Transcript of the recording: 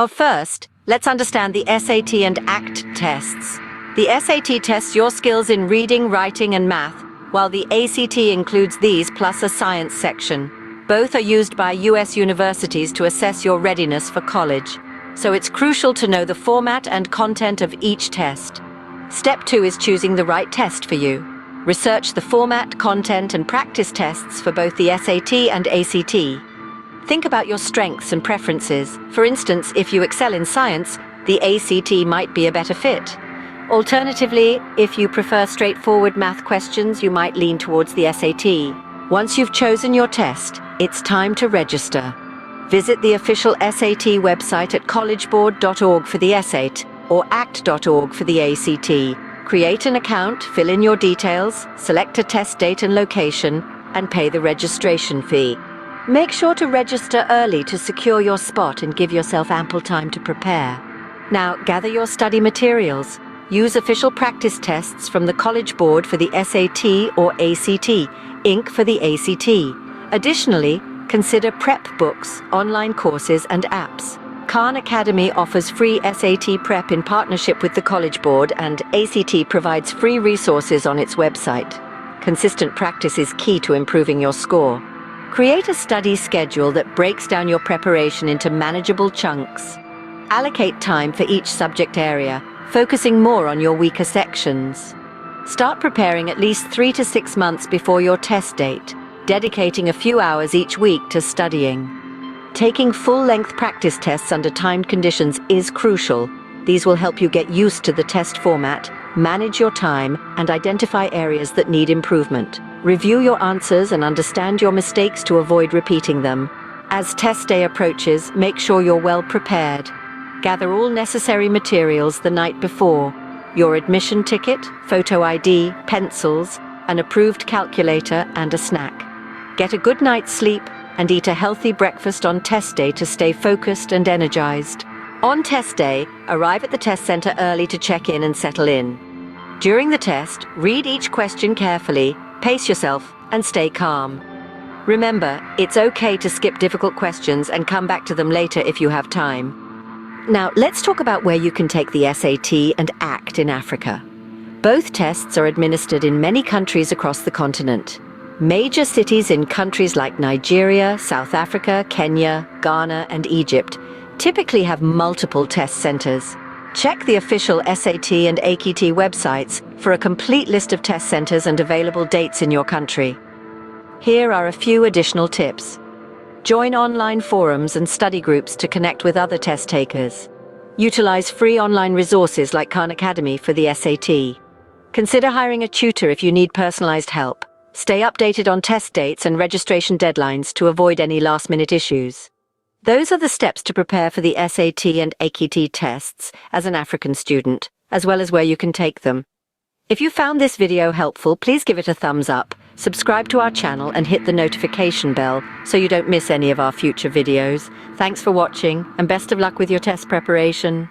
First, let's understand the SAT and ACT tests. The SAT tests your skills in reading, writing, and math, while the ACT includes these plus a science section. Both are used by US universities to assess your readiness for college, so it's crucial to know the format and content of each test. Step 2 is choosing the right test for you. Research the format, content, and practice tests for both the SAT and ACT. Think about your strengths and preferences. For instance, if you excel in science, the ACT might be a better fit. Alternatively, if you prefer straightforward math questions, you might lean towards the SAT. Once you've chosen your test, it's time to register. Visit the official SAT website at collegeboard.org for the SAT or ACT.org for the ACT. Create an account, fill in your details, select a test date and location, and pay the registration fee. Make sure to register early to secure your spot and give yourself ample time to prepare. Now, gather your study materials. Use official practice tests from the College Board for the SAT or ACT, Inc. for the ACT. Additionally, consider prep books, online courses, and apps. Khan Academy offers free SAT prep in partnership with the College Board, and ACT provides free resources on its website. Consistent practice is key to improving your score. Create a study schedule that breaks down your preparation into manageable chunks. Allocate time for each subject area, focusing more on your weaker sections. Start preparing at least 3 to 6 months before your test date, dedicating a few hours each week to studying. Taking full-length practice tests under timed conditions is crucial. These will help you get used to the test format, manage your time, and identify areas that need improvement. Review your answers and understand your mistakes to avoid repeating them. As test day approaches, make sure you're well prepared. Gather all necessary materials the night before: your admission ticket, photo ID, pencils, an approved calculator, and a snack. Get a good night's sleep and eat a healthy breakfast on test day to stay focused and energized. On test day, arrive at the test center early to check in and settle in. During the test, read each question carefully, pace yourself, and stay calm. Remember, it's okay to skip difficult questions and come back to them later if you have time. Now, let's talk about where you can take the SAT and ACT in Africa. Both tests are administered in many countries across the continent. Major cities in countries like Nigeria, South Africa, Kenya, Ghana, and Egypt typically have multiple test centers. Check the official SAT and ACT websites for a complete list of test centers and available dates in your country. Here are a few additional tips. Join online forums and study groups to connect with other test takers. Utilize free online resources like Khan Academy for the SAT. Consider hiring a tutor if you need personalized help. Stay updated on test dates and registration deadlines to avoid any last-minute issues. Those are the steps to prepare for the SAT and ACT tests as an African student, as well as where you can take them. If you found this video helpful, please give it a thumbs up, subscribe to our channel, and hit the notification bell so you don't miss any of our future videos. Thanks for watching, and best of luck with your test preparation.